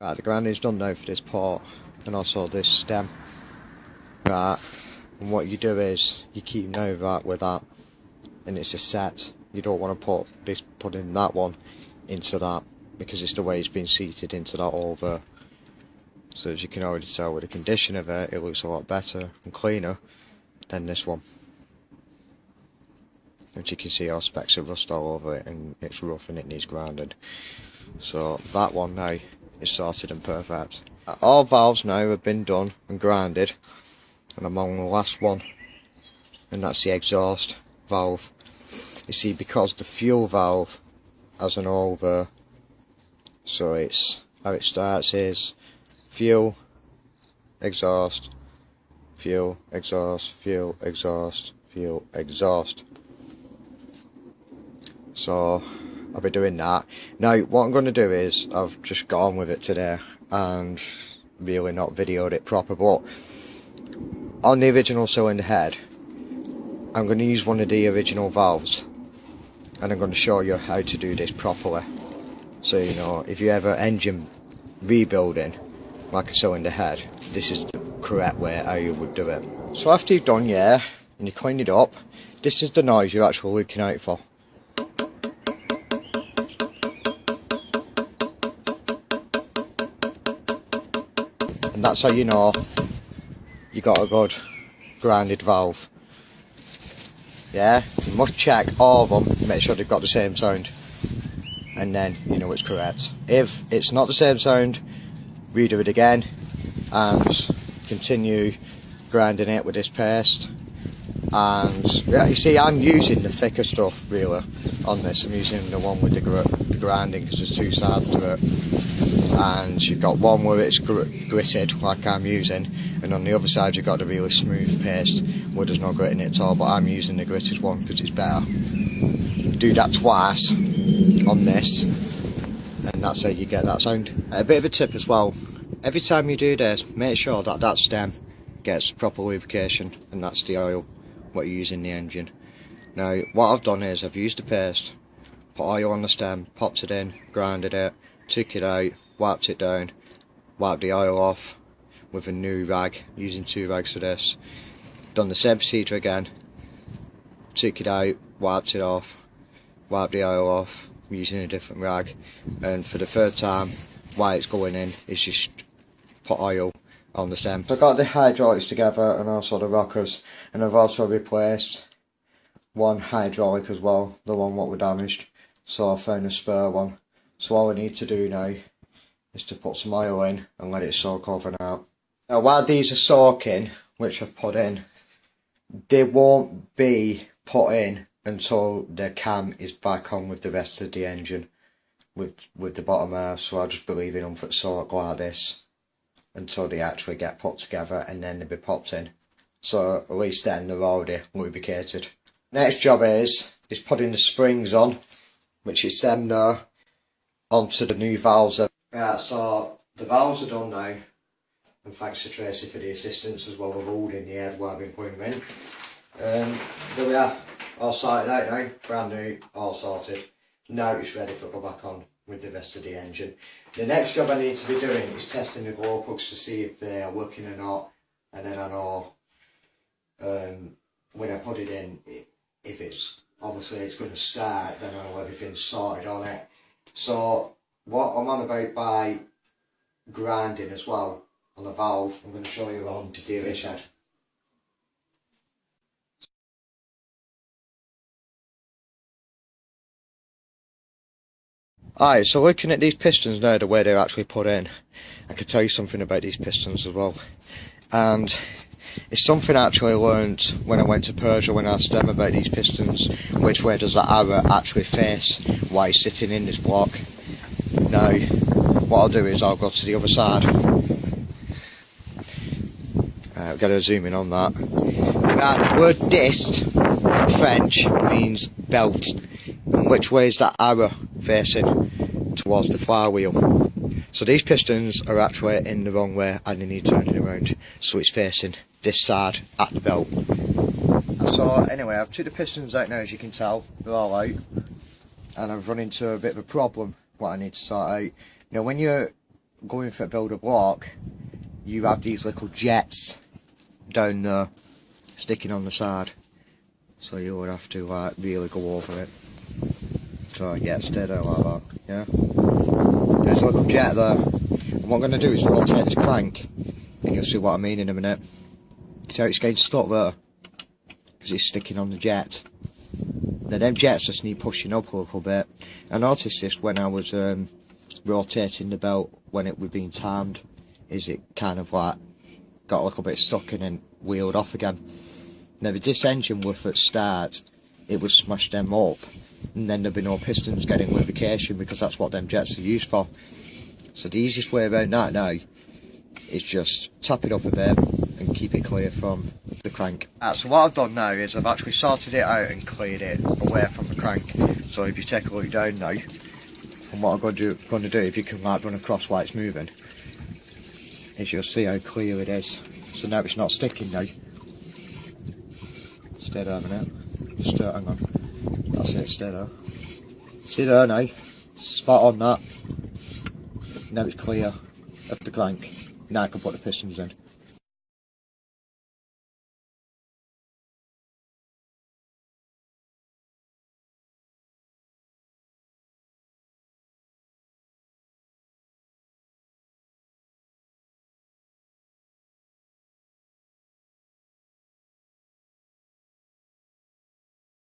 Right, the grinding's done now for this port and also this stem. Right, and what you do is you keep now that with that, and it's just set. You don't want to put in that one into that because it's the way it's been seated into that over. So as you can already tell with the condition of it, it looks a lot better and cleaner than this one. As you can see, our specks of rust all over it and it's rough and it needs grinding. So that one now is sorted and perfect. All valves now have been done and grinded, and I'm on the last one, and that's the exhaust valve. You see, because the fuel valve has an over, so it's how it starts is fuel, exhaust, fuel, exhaust, fuel, exhaust, fuel, exhaust. So I'll be doing that. Now what I'm going to do is, I've just got on with it today and really not videoed it proper, but on the original cylinder head I'm going to use one of the original valves and I'm going to show you how to do this properly. So you know, if you ever engine rebuilding like a cylinder head, this is the correct way how you would do it. So after you've done, and you clean it up, this is the noise you're actually looking out for. And that's how you know you got a good grinded valve. You must check all of them, make sure they've got the same sound, and then you know it's correct. If it's not the same sound, redo it again and continue grinding it with this paste. And yeah, you see, I'm using the thicker stuff really on this. I'm using the one with the grinding because there's two sides to it, and you've got one where it's gritted like I'm using, and on the other side you've got the really smooth paste where there's no grit in it at all, but I'm using the gritted one because it's better. Do that twice on this, and that's how you get that sound. A bit of a tip as well, every time you do this, make sure that that stem gets proper lubrication, and that's the oil what you use in the engine. Now what I've done is I've used the paste, put oil on the stem, popped it in, grinded it, took it out, wiped it down, wiped the oil off with a new rag, using 2 rags for this. Done the same procedure again, took it out, wiped it off, wiped the oil off using a different rag, and for the third time while it's going in is just put oil on the stem. So I've got the hydraulics together and also the rockers, and I've also replaced one hydraulic as well, the one what were damaged, so I found a spare one. So all I need to do now is to put some oil in and let it soak overnight. Now while these are soaking, which I've put in, they won't be put in until the cam is back on with the rest of the engine, with the bottom half, so I'll just be leaving them for soak like this until they actually get put together, and then they'll be popped in. So at least then they're already lubricated. Next job is putting the springs on, which is them there, onto the new valves. Right, so the valves are done now, and thanks to Tracy for the assistance as well with holding the head while I've been putting them in. There we are, all sorted out now, brand new, all sorted. Now it's ready for go back on with the rest of the engine. The next job I need to be doing is testing the glow plugs to see if they are working or not, and then I know when I put it in, if it's obviously it's going to start, then I know everything's sorted on it. So what I'm on about by grinding as well on the valve, I'm going to show you on the steerage head. Alright, so looking at these pistons now, the way they're actually put in, I can tell you something about these pistons as well. And it's something I actually learned when I went to Peugeot when I asked them about these pistons, which way does that arrow actually face while it's sitting in this block. Now, what I'll do is I'll go to the other side. I've got to zoom in on that. Now, the word dist in French means belt. And which way is that arrow facing? Towards the flywheel. So these pistons are actually in the wrong way and they need turning around, so it's facing this side at the belt. So anyway, I've took the pistons out now, as you can tell, they're all out, and I've run into a bit of a problem what I need to sort out. Now when you're going for a builder block, you have these little jets down there sticking on the side, so you would have to like really go over it so it gets steady like that. Yeah, there's a little jet there, and what I'm going to do is rotate this crank and you'll see what I mean in a minute. See how it's getting stuck there because it's sticking on the jet. Now them jets just need pushing up a little bit. I noticed this when I was rotating the belt when it was being timed, is it kind of like got a little bit stuck and then wheeled off again. Now if this engine was at start, it would smash them up and then there'd be no pistons getting lubrication, because that's what them jets are used for. So the easiest way around that now is just tap it up a bit and keep it clear from the crank. So what I've done now is I've actually sorted it out and cleared it away from the crank. So if you take a look down now, and what I'm going to do, if you can like run across while it's moving, is you'll see how clear it is. So now it's not sticking now. Stay there a minute. Just hang on. That's it, stay there. See there now? Spot on that. Now it's clear of the crank. Now I can put the pistons in.